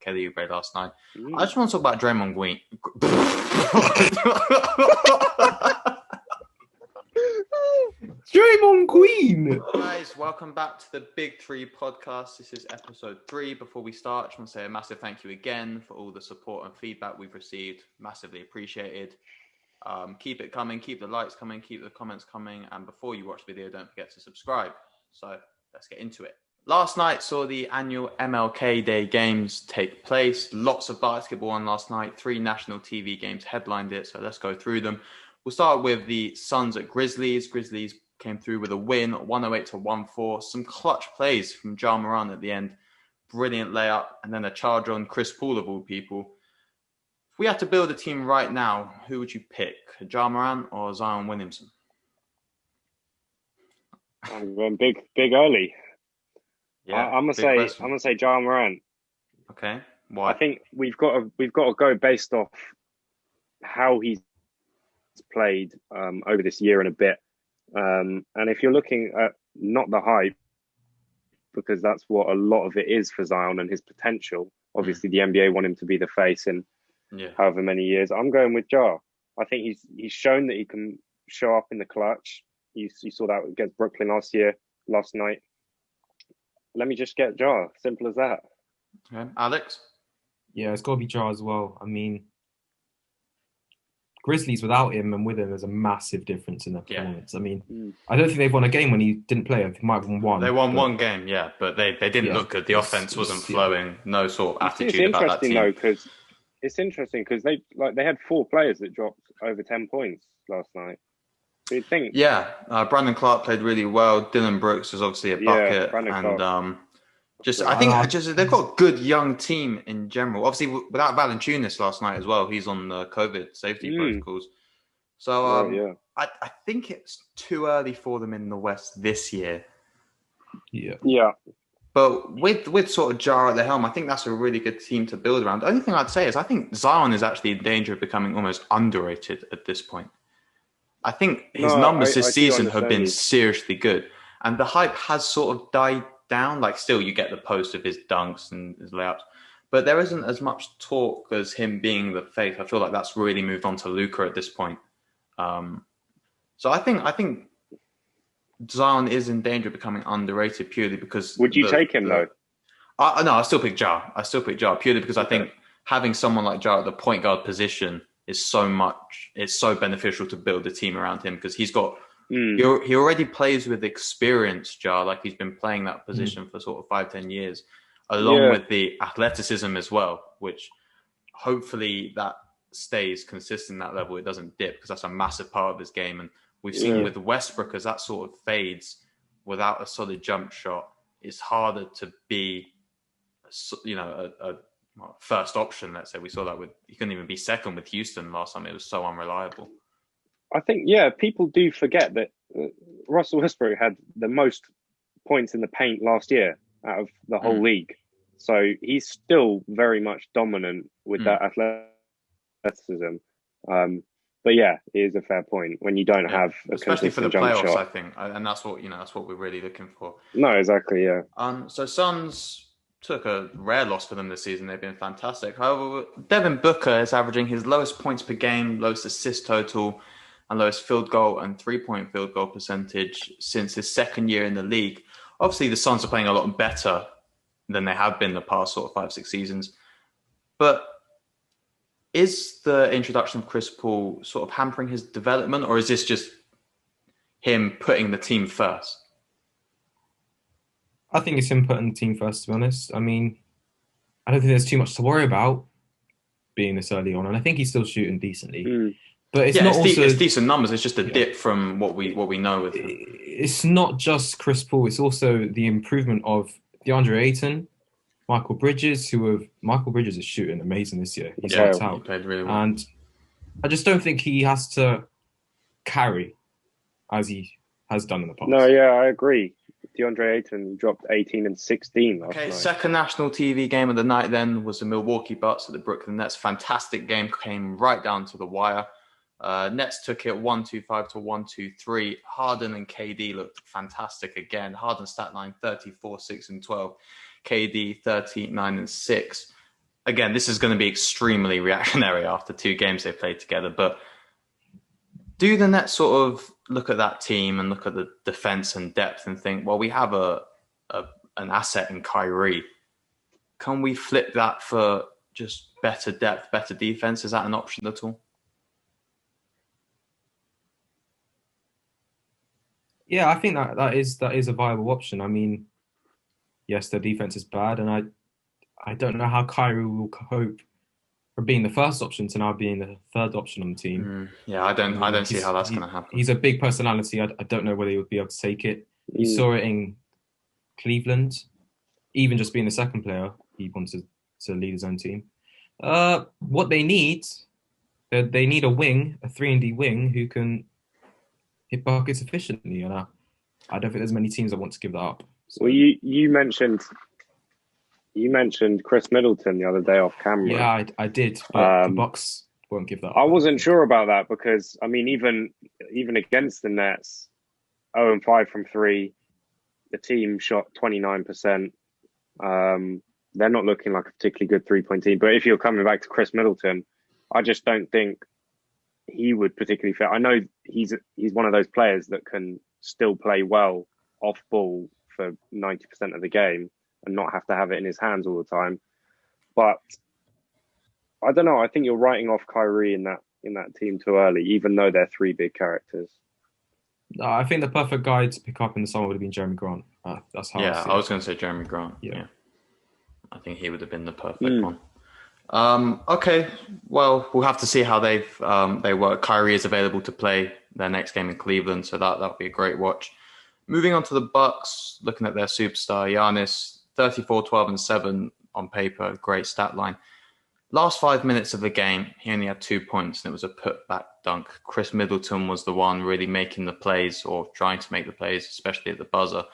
Kelly Oubre last night. Mm. I just want to talk about Draymond Green. Draymond Green. Guys, welcome back to the Big Three podcast. This is episode 3. Before we start, I just want to say a massive thank you again for all the support and feedback we've received. Massively appreciated. Keep it coming, keep the likes coming, keep the comments coming. And before you watch the video, don't forget to subscribe. So let's get into it. Last night saw the annual MLK Day games take place. Lots of basketball on last night. 3 national TV games headlined it. So let's go through them. We'll start with the Suns at Grizzlies. Grizzlies came through with a win, 108-104. Some clutch plays from Ja Morant at the end. Brilliant layup. And then a charge on Chris Paul of all people. If we had to build a team right now, who would you pick? Ja Morant or Zion Williamson? I'm going big early. Yeah, I'm gonna say Ja Morant. Okay. Why? I think we've got to go based off how he's played over this year and a bit. And if you're looking at not the hype, because that's what a lot of it is for Zion and his potential. Obviously, the NBA want him to be the face in however many years. I'm going with Ja. I think he's shown that he can show up in the clutch. You saw that against Brooklyn last night. Let me just get Ja. Simple as that. Okay. Alex? Yeah, it's got to be Ja as well. I mean, Grizzlies without him and with him, there's a massive difference in their performance. I mean, I don't think they've won a game when he didn't play. I think they might have won one. They won one game, but they didn't look good. The offense wasn't flowing. No sort of attitude about that team. It's interesting because they had 4 players that dropped over 10 points last night. So you'd think, Brandon Clark played really well. Dylan Brooks was obviously a bucket, and I think they've got a good young team in general. Obviously, without Valanciunas last night as well, he's on the COVID safety protocols. So I think it's too early for them in the West this year. Yeah. But with sort of Ja at the helm, I think that's a really good team to build around. The only thing I'd say is I think Zion is actually in danger of becoming almost underrated at this point. I think his numbers this season have been seriously good. And the hype has sort of died down. Like, still, you get the post of his dunks and his layups. But there isn't as much talk as him being the face. I feel like that's really moved on to Luka at this point. So I think Zion is in danger of becoming underrated purely because... Would you take him, though? No, I still pick Ja. Purely because I think having someone like Ja at the point guard position is so beneficial to build a team around him because he's got... He already plays with experience, Ja. Like, he's been playing that position for sort of 5-10 years, along with the athleticism as well, which hopefully that stays consistent at that level. It doesn't dip because that's a massive part of his game. And we've seen with Westbrook, as that sort of fades without a solid jump shot, it's harder to be, a first option, let's say. We saw that he couldn't even be second with Houston last time. It was so unreliable. I think, people do forget that Russell Westbrook had the most points in the paint last year out of the whole league. So he's still very much dominant with that athleticism. But it is a fair point when you don't have a especially for the jump playoffs, shot. I think. And that's what we're really looking for. No, exactly, yeah. So Suns took a rare loss for them this season. They've been fantastic. However, Devin Booker is averaging his lowest points per game, lowest assist total, and lowest field goal and 3-point field goal percentage since his second year in the league. Obviously, the Suns are playing a lot better than they have been the past sort of 5-6 seasons. But is the introduction of Chris Paul sort of hampering his development, or is this just him putting the team first? I think it's him putting the team first, to be honest. I mean, I don't think there's too much to worry about being this early on, and I think he's still shooting decently. But it's decent numbers. It's just a dip from what we know with him. It's not just Chris Paul. It's also the improvement of DeAndre Ayton, Michael Bridges, Michael Bridges is shooting amazing this year. He's out. He played really well. And I just don't think he has to carry as he has done in the past. No, I agree. DeAndre Ayton dropped 18 and 16 last night. Second national TV game of the night then was the Milwaukee Bucks at the Brooklyn Nets. Fantastic game, came right down to the wire. Nets took it 125-123. Harden and KD looked fantastic again. Harden stat line 34, 6 and 12. KD 39 and 6. again, this is going to be extremely reactionary after 2 games they played together, but do the Nets sort of look at that team and look at the defense and depth and think, well, we have an asset in Kyrie. Can we flip that for just better depth, better defense? Is that an option at all? Yeah, I think that is a viable option. I mean, yes, their defense is bad, and I don't know how Kyrie will cope from being the first option to now being the third option on the team. Yeah, I don't see how that's going to happen. He's a big personality. I don't know whether he would be able to take it. You saw it in Cleveland. Even just being the second player, he wanted to lead his own team. What they need a wing, a 3-and-D wing who can hit buckets efficiently. And I don't think there's many teams that want to give that up. So. Well, you mentioned Chris Middleton the other day off camera. Yeah, I did, but the Bucks won't give that up. I wasn't sure about that because, I mean, even against the Nets, 0-5 from 3, the team shot 29%. They're not looking like a particularly good 3-point team. But if you're coming back to Chris Middleton, I just don't think he would particularly fit. I know he's one of those players that can still play well off ball for 90% of the game and not have to have it in his hands all the time. But I don't know. I think you're writing off Kyrie in that team too early, even though they're 3 big characters. I think the perfect guy to pick up in the summer would have been Jeremy Grant. That's how. Yeah, I was going to say Jeremy Grant. Yeah. I think he would have been the perfect one. Okay, well, we'll have to see how they work. Kyrie is available to play their next game in Cleveland, so that'll be a great watch. Moving on to the Bucks, looking at their superstar Giannis, 34, 12, and 7 on paper, great stat line. Last 5 minutes of the game, he only had 2 points, and it was a putback dunk. Chris Middleton was the one really making the plays or trying to make the plays, especially at the buzzer.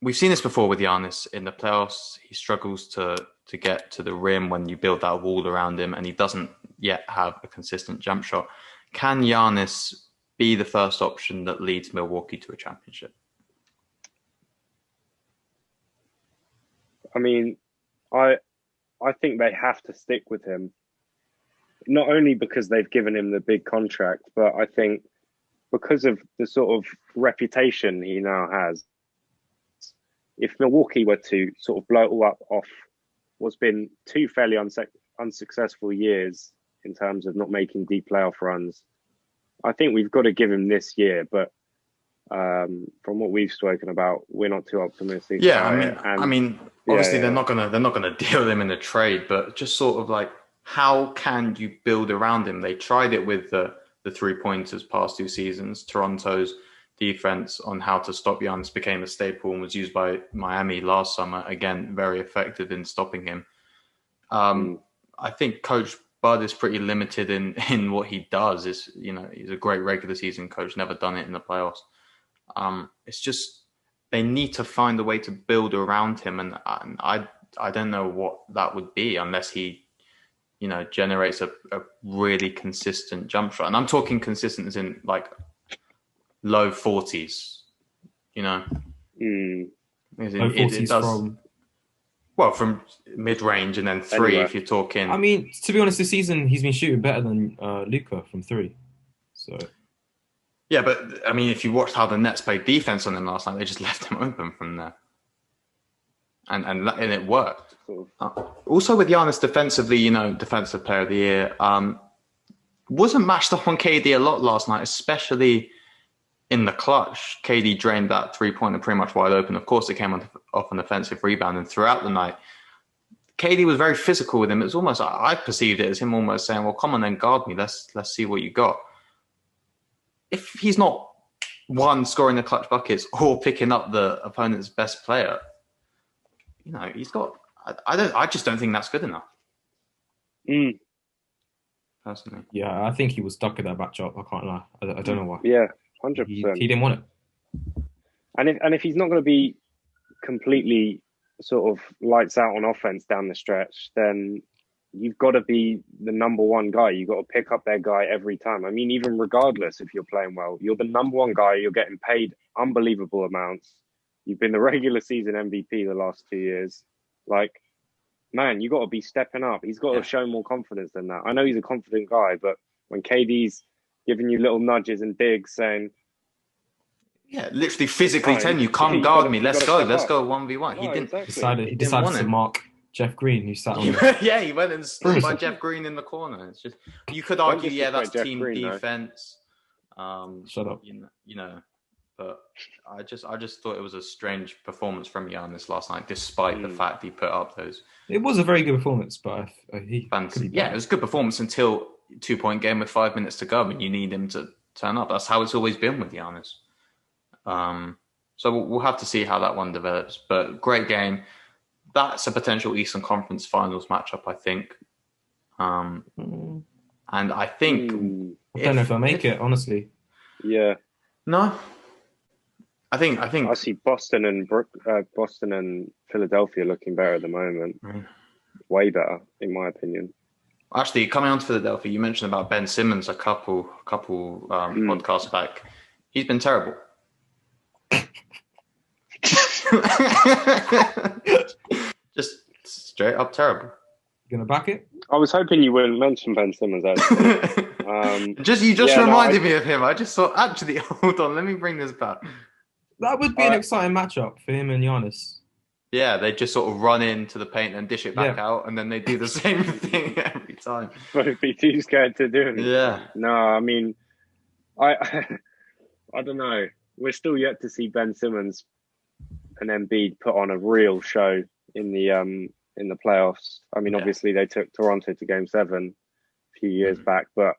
We've seen this before with Giannis in the playoffs. He struggles to get to the rim when you build that wall around him, and he doesn't yet have a consistent jump shot. Can Giannis be the first option that leads Milwaukee to a championship? I mean, I think they have to stick with him. Not only because they've given him the big contract, but I think because of the sort of reputation he now has. If Milwaukee were to sort of blow it all up off what's been 2 fairly unsuccessful years in terms of not making deep playoff runs, I think we've got to give him this year. But from what we've spoken about, we're not too optimistic. Yeah, I mean, obviously they're not gonna deal him in a trade, but just sort of like, how can you build around him? They tried it with the 3-pointers past 2 seasons. Toronto's defense on how to stop Giannis became a staple and was used by Miami last summer. Again, very effective in stopping him. I think Coach Bud is pretty limited in what he does. He's a great regular season coach, never done it in the playoffs. It's just they need to find a way to build around him, and I don't know what that would be unless he, generates a really consistent jump shot. And I'm talking consistent as in like low 40s, Low 40s from mid-range and then 3 anyway. If you're talking. I mean, to be honest, this season he's been shooting better than Luka from 3. So. Yeah, but I mean, if you watched how the Nets played defense on him last night, they just left him open from there, and it worked. Also with Giannis defensively, defensive player of the year, wasn't matched up on KD a lot last night, especially in the clutch. KD drained that 3-pointer pretty much wide open. Of course, it came off an offensive rebound, and throughout the night, KD was very physical with him. It was almost, I perceived it as him almost saying, "Well, come on, then guard me. Let's see what you got." If he's not scoring the clutch buckets or picking up the opponent's best player, he's got. I just don't think that's good enough. Personally, yeah, I think he was stuck at that matchup. I can't lie. I don't know why. Yeah, 100%. He didn't want it. And if he's not going to be completely sort of lights out on offense down the stretch, then you've got to be the number one guy. You've got to pick up their guy every time. I mean, even regardless if you're playing well, you're the number one guy. You're getting paid unbelievable amounts. You've been the regular season MVP the last 2 years. Like, man, you got to be stepping up. He's got to show more confidence than that. I know he's a confident guy, but when KD's giving you little nudges and digs saying, yeah, literally physically telling you, come guard me, let's go 1v1. No, He decided to mark Jeff Green, who sat on yeah, he went and stood by Jeff Green in the corner. It's just, you could argue, yeah, that's Jeff team Green, defense. Shut up. You know, but I just thought it was a strange performance from Giannis last night, despite the fact he put up those. It was a very good performance, but it was a good performance until 2-point game with 5 minutes to go, and you need him to turn up. That's how it's always been with Giannis. So we'll have to see how that one develops. But great game. That's a potential Eastern Conference Finals matchup, I think. And I think I don't know if they'll make it, honestly. Yeah. No. I think I see Boston and Philadelphia looking better at the moment. Way better, in my opinion. Actually, coming on to Philadelphia, you mentioned about Ben Simmons a couple podcasts back. He's been terrible. Just straight up terrible. You gonna back it? I was hoping you wouldn't mention Ben Simmons, actually. You just reminded me of him. I just thought, actually, hold on, let me bring this back. That would be an exciting matchup for him and Giannis. Yeah, they just sort of run into the paint and dish it back out, and then they do the same thing every time. But be too scared to do it. Yeah. No, I mean, I don't know. We're still yet to see Ben Simmons and Embiid put on a real show in the playoffs. I mean, obviously they took Toronto to Game 7 a few years back, but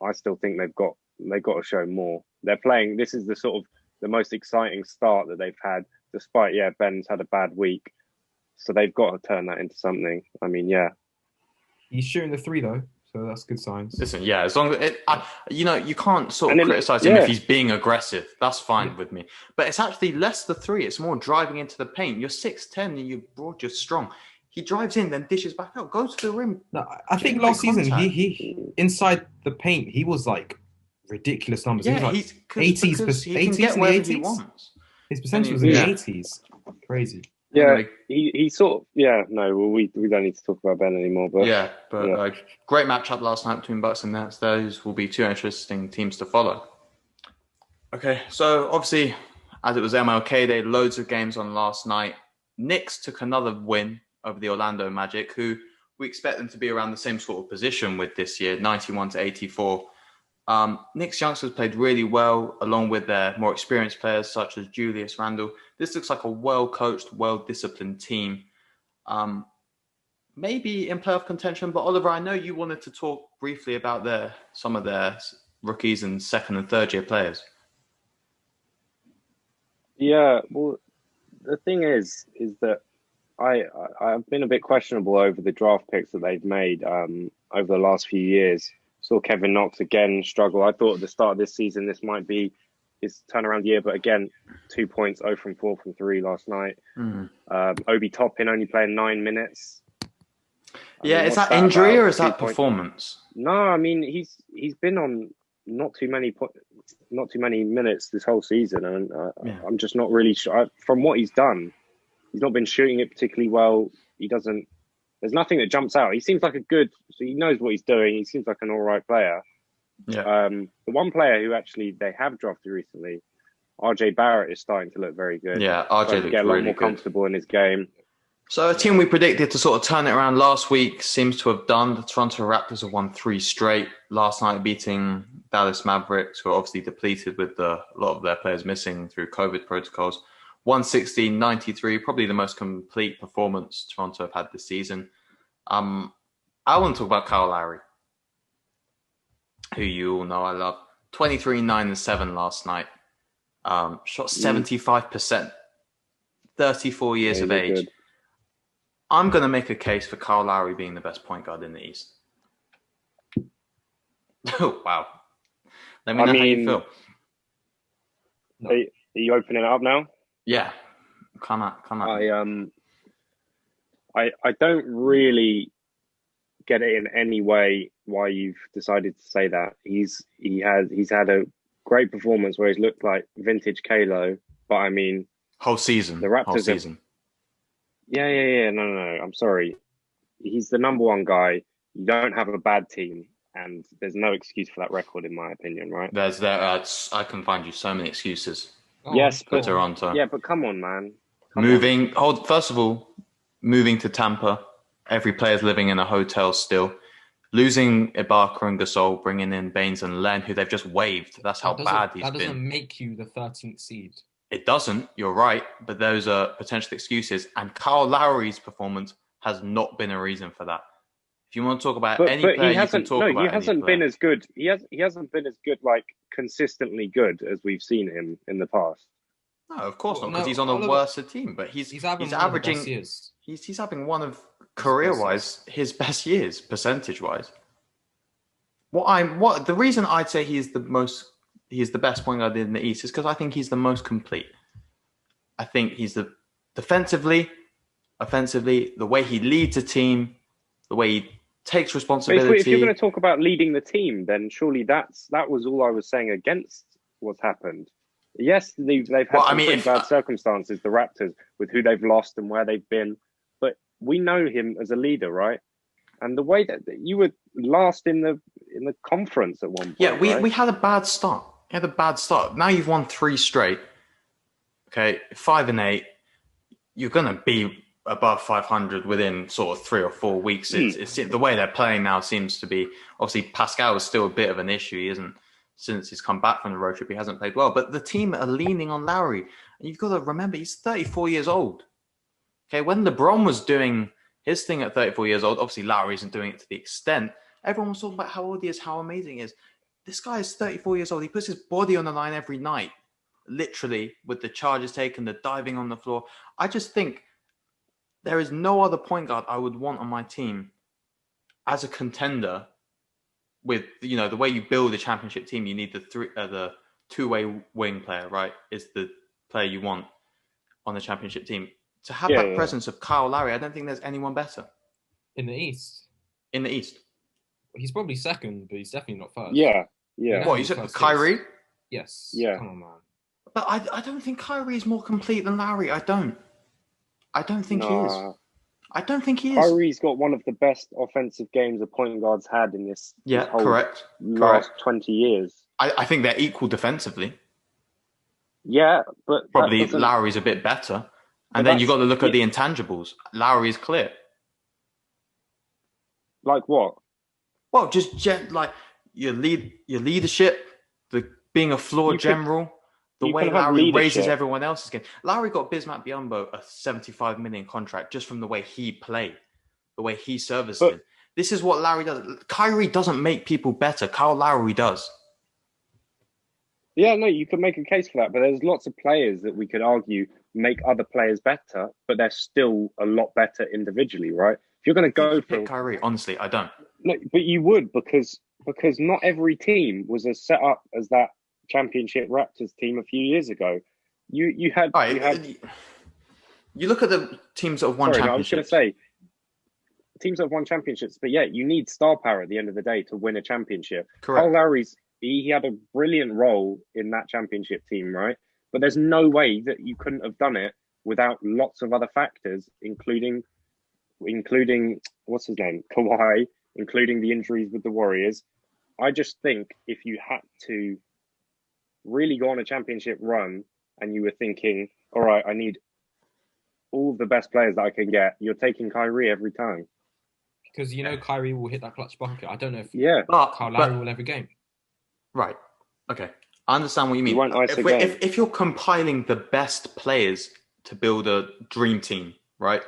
I still think they've got to show more. They're playing. This is the most exciting start that they've had, despite Ben's had a bad week. So they've got to turn that into something. I mean, he's shooting the 3 though, so that's good signs. Listen, as long as you can't sort of criticize him if he's being aggressive. That's fine with me. But it's actually less the 3. It's more driving into the paint. You're 6'10", and you're broad, you're strong. He drives in, then dishes back out, goes to the rim. No, I think last season he inside the paint he was like ridiculous numbers. Yeah, he was like 80s in the 80s. His percentage was in the 80s. Crazy. Yeah, anyway, he sort of we don't need to talk about Ben anymore. But great matchup last night between Bucks and Nets. Those will be 2 interesting teams to follow. Okay, so obviously, as it was MLK Day, loads of games on last night. Knicks took another win over the Orlando Magic, who we expect them to be around the same sort of position with this year, 91-84. Knicks youngsters played really well, along with their more experienced players such as Julius Randle. This looks like a well-coached, well-disciplined team. Maybe in playoff contention, but Oliver, I know you wanted to talk briefly about some of their rookies and second and third year players. Yeah, well, the thing is that I've been a bit questionable over the draft picks that they've made over the last few years. Saw Kevin Knox again struggle. I thought at the start of this season this might be his turnaround year, but again, 2 points, 0 from 4 from 3 last night. Obi Toppin only playing 9 minutes. Is that injury or is that performance? No, I mean he's been on not too many minutes this whole season, and I'm just not really sure. From what he's done, he's not been shooting it particularly well. There's nothing that jumps out. He seems like so he knows what he's doing. He seems like an all right player. Yeah. The one player who actually they have drafted recently, RJ Barrett, is starting to look very good. Yeah, RJ looks get a lot really more good. Comfortable in his game. So a team we predicted to sort of turn it around last week seems to have done. The Toronto Raptors have won 3 straight. Last night beating Dallas Mavericks, who are obviously depleted with a lot of their players missing through COVID protocols. 116-93, probably the most complete performance Toronto have had this season. I want to talk about Kyle Lowry, who you all know I love. 23, 9, and 7 last night. Shot 75%. 34 years of age. Good. I'm going to make a case for Kyle Lowry being the best point guard in the East. Oh, wow. Let me know how you feel. Are you opening it up now? Yeah. Come on. I don't really get it in any way why you've decided to say that. He's had a great performance where he's looked like vintage Kalo, but I mean whole season. The Raptors whole season. Yeah. No. I'm sorry. he's the number one guy. You don't have a bad team, and there's no excuse for that record, in my opinion, right? I can find you so many excuses. Yes, for Toronto. Yeah, but come on, man. First of all, moving to Tampa, every player's living in a hotel still. Losing Ibaka and Gasol, bringing in Baines and Len, who they've just waived. That's how bad he's been. That doesn't make you the 13th seed. It doesn't. You're right. But those are potential excuses. And Kyle Lowry's performance has not been a reason for that. If you want to talk about any player, you can talk about. No, he hasn't been as good. He hasn't been as good, like consistently good as we've seen him in the past. No, of course not, because he's on a worse team. But he's averaging. He's having one of career-wise his best years, percentage-wise. The reason I'd say he's the best point guard in the East is because I think he's the most complete. I think he's the defensively, offensively, the way he leads a team, the way he takes responsibility. But if you're going to talk about leading the team, then surely that was all I was saying against what's happened. Yes, they've had pretty bad circumstances, the Raptors, with who they've lost and where they've been. But we know him as a leader, right? And the way that you were last in the conference at one point. Yeah, we had a bad start. Now you've won 3 straight. Okay, 5-8. You're going to be above 500 within sort of 3 or 4 weeks. It's the way they're playing now seems to be. Obviously, Pascal is still a bit of an issue. He isn't. Since he's come back from the road trip, he hasn't played well. But the team are leaning on Lowry. And you've got to remember, he's 34 years old. Okay, when LeBron was doing his thing at 34 years old, obviously Lowry isn't doing it to the extent. Everyone was talking about how old he is, how amazing he is. This guy is 34 years old. He puts his body on the line every night, literally, with the charges taken, the diving on the floor. I just think there is no other point guard I would want on my team as a contender. With the way you build a championship team, you need the two-way wing player, right? Is the player you want on the championship team. To have that presence of Kyle Lowry, I don't think there's anyone better in the East. He's probably second, but he's definitely not first. Yeah. What you said, Kyrie? Yes. Yeah. Come on, man. But I don't think Kyrie is more complete than Lowry. I don't think he is. I don't think he is. Kyrie's got one of the best offensive games a point guard's had in this whole last 20 years. I think they're equal defensively. Yeah, but probably Lowry's a bit better. And then you've got to look at the intangibles. Lowry is clear. Like what? Well, just like your leadership, being a floor general. The way Lowry raises everyone else's game. Lowry got Bismack Biyombo a $75 million contract just from the way he played, the way he serviced him. This is what Lowry does. Kyrie doesn't make people better. Kyle Lowry does. Yeah, no, you could make a case for that, but there's lots of players that we could argue make other players better, but they're still a lot better individually, right? If you're going to go for Kyrie, honestly, I don't. No, but you would because not every team was as set up as that championship Raptors team a few years ago. You look at the teams that have won championships. I was going to say teams that have won championships, but yeah, you need star power at the end of the day to win a championship. Correct. Kyle Lowry's he had a brilliant role in that championship team, right? But there's no way that you couldn't have done it without lots of other factors, including what's his name, Kawhi, including the injuries with the Warriors. I just think if you had to really go on a championship run and you were thinking, all right, I need all the best players that I can get, you're taking Kyrie every time. Because Kyrie will hit that clutch bucket. I don't know if Kyle Lowry will every game. Right. Okay. I understand what you mean. If you're compiling the best players to build a dream team, right?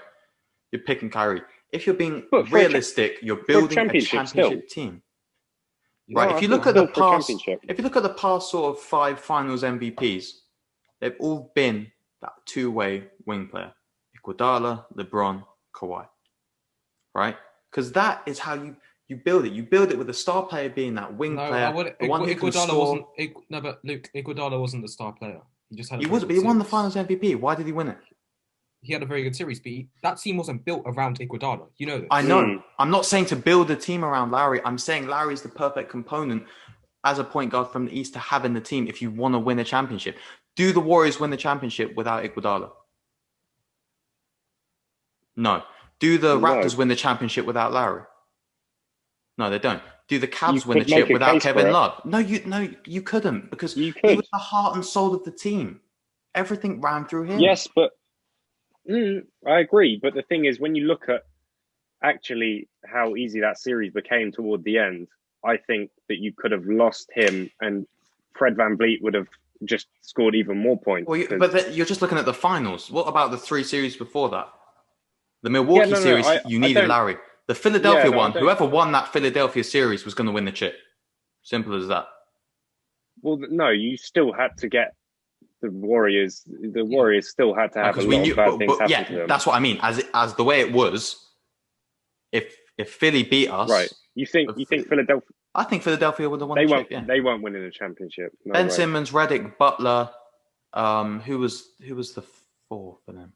You're picking Kyrie. If you're being realistic, you're building a championship team. Right. No, if you look at the past sort of 5 finals MVPs, they've all been that two-way wing player. Iguodala, LeBron, Kawhi. Right? Because that is how you build it. You build it with the star player being that wing player. The one who can score. But Luke, Iguodala wasn't the star player. He just had. He won the finals MVP. Why did he win it? He had a very good series, but that team wasn't built around Iguodala. You know this. I know. I'm not saying to build a team around Lowry. I'm saying Lowry's the perfect component as a point guard from the East to have in the team if you want to win a championship. Do the Warriors win the championship without Iguodala? No. Do the No. Raptors win the championship without Lowry? No, they don't. Do the You Cavs win the could make chip a without case for Kevin it. Love? No, you couldn't, because You he could. was the heart and soul of the team. Everything ran through him. Yes, but I agree. But the thing is, when you look at actually how easy that series became toward the end, I think that you could have lost him and Fred VanVleet would have just scored even more points. Well, you're just looking at the finals. What about the 3 series before that? The Yeah, Milwaukee no, series, you needed don't- Lowry. The Philadelphia Yeah, no, I one, don't- whoever won that Philadelphia series was going to win the chip. Simple as that. Well, no, you still had to get the Warriors. The Warriors still had to have a lot of bad things happen to them. That's what I mean. As the way it was, if Philly beat us, Right? You think Philadelphia? I think Philadelphia would have won They the won't. chip. Yeah. They won't win in the championship. No Ben way. Simmons, Redick, Butler. Who was the 4 for them?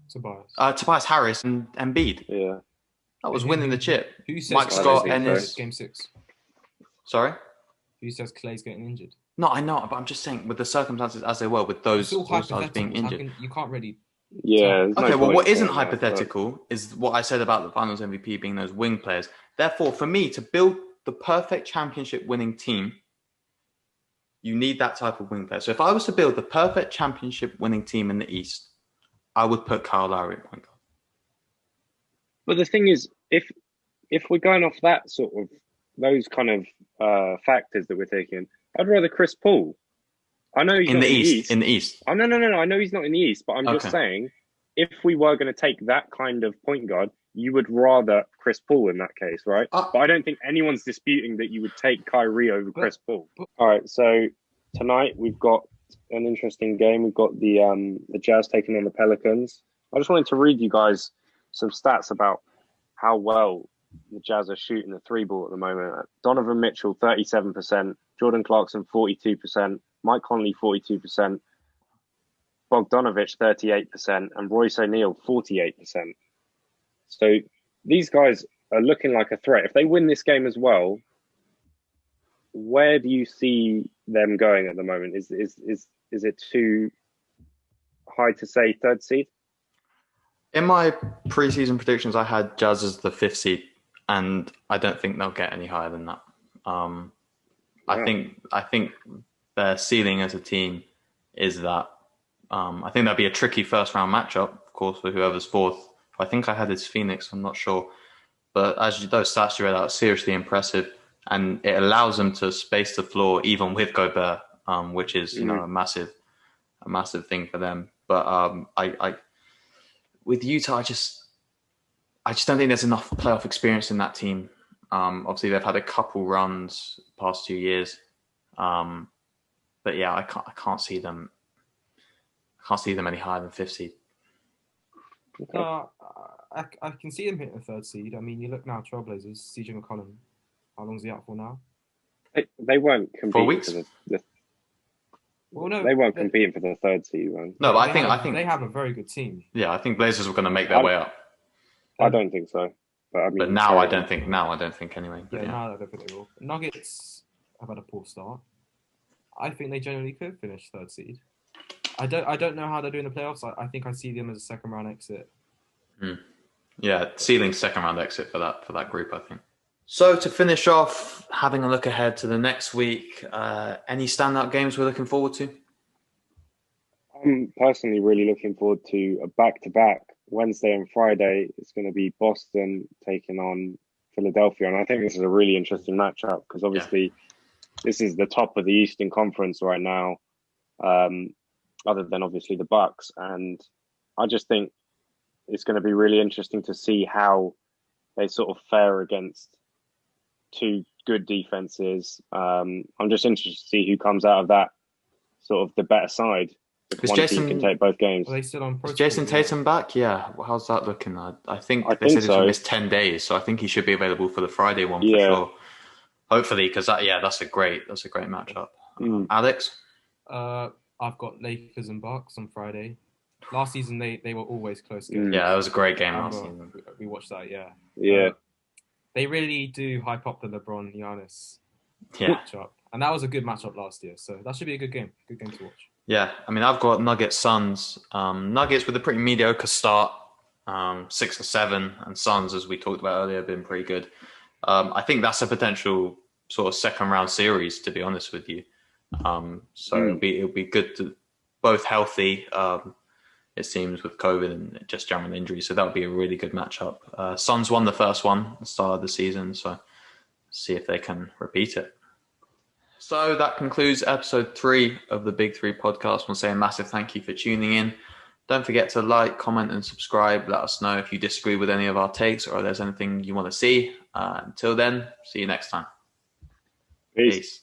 Tobias Harris and Embiid. Yeah. That was winning the chip. Who says Mike Clay's Scott, getting Ennis. injured Game 6? Sorry? Who says Clay's getting injured? No, I know, but I'm just saying, with the circumstances as they were, with those It's all All-Stars being hypothetical. injured. You can't really. Yeah. there's no Okay, well, point what in isn't saying that, hypothetical is what I said about the Finals MVP being those wing players. Therefore, for me to build the perfect championship-winning team, you need that type of wing player. So if I was to build the perfect championship-winning team in the East, I would put Kyle Lowry at point guard. But the thing is, if we're going off that sort of those kind of factors that we're taking, I'd rather Chris Paul. I know he's In not the in the East. East. In the East. Oh no! I know he's not in the East, but I'm just Okay. saying, if we were going to take that kind of point guard, you would rather Chris Paul in that case, right? But I don't think anyone's disputing that you would take Kyrie over Chris Paul. All right, so tonight we've got an interesting game. We've got the Jazz taking on the Pelicans. I just wanted to read you guys some stats about how well the Jazz are shooting the 3-ball at the moment. Donovan Mitchell, 37%. Jordan Clarkson, 42%. Mike Conley, 42%. Bogdanovich, 38%. And Royce O'Neal, 48%. So these guys are looking like a threat. If they win this game as well, where do you see them going at the moment? Is it too high to say 3rd seed? In my preseason predictions, I had Jazz as the 5th seed, and I don't think they'll get any higher than that. I think their ceiling as a team is that. I think that'd be a tricky first round matchup, of course, for whoever's 4th. I think I had his Phoenix. I'm not sure, but those stats you read out are seriously impressive, and it allows them to space the floor even with Gobert, which is a massive thing for them. But I with Utah, I just don't think there's enough playoff experience in that team. Obviously, they've had a couple runs the past 2 years, but yeah, I can't see them. I can't see them any higher than 5th seed. Okay. I can see them hitting the 3rd seed. I mean, you look now, Trailblazers, CJ McCollum. How long's he out for now? They won't compete 4 weeks. for No, they won't compete for the 3rd seed, man. No, but I think they have a very good team. Yeah, I think Blazers were going to make their way up. I don't think so. But I mean, But now I don't think. Now I don't think anyway. But Now I don't think they will. Nuggets have had a poor start. I think they generally could finish 3rd seed. I don't know how they're doing the playoffs. I think I see them as a 2nd round exit. Yeah, ceiling 2nd round exit for that group, I think. So to finish off, having a look ahead to the next week, any standout games we're looking forward to? I'm personally really looking forward to a back-to-back Wednesday and Friday. It's going to be Boston taking on Philadelphia, and I think this is a really interesting matchup because obviously this is the top of the Eastern Conference right now, other than obviously the Bucks, and I just think it's going to be really interesting to see how they sort of fare against 2 good defenses. I'm just interested to see who comes out of that sort of the better side. If one team can take both games. Are they still on Is Jason Tatum back? Yeah. Well, how's that looking? I think they said he's going to miss 10 days, so I think he should be available for the Friday one for sure. Hopefully, because that's a great matchup. Alex? I've got Lakers and Bucks on Friday. Last season, they were always close games. Yeah, that was a great game last season. We watched that, yeah. Yeah. They really do hype up the LeBron Giannis matchup. And that was a good matchup last year, so that should be a good game. Good game to watch. Yeah, I mean, I've got Nuggets Suns. Nuggets with a pretty mediocre start. 6 or 7, and Suns, as we talked about earlier, have been pretty good. I think that's a potential sort of second round series, to be honest with you. It'll be good to both healthy. It seems with COVID and just general injuries, so that would be a really good matchup. Suns won the first one at the start of the season, so see if they can repeat it. So that concludes episode 3 of the Big 3 podcast. I want to say a massive thank you for tuning in. Don't forget to like, comment, and subscribe. Let us know if you disagree with any of our takes or if there's anything you want to see. Until then, see you next time. Peace. Peace.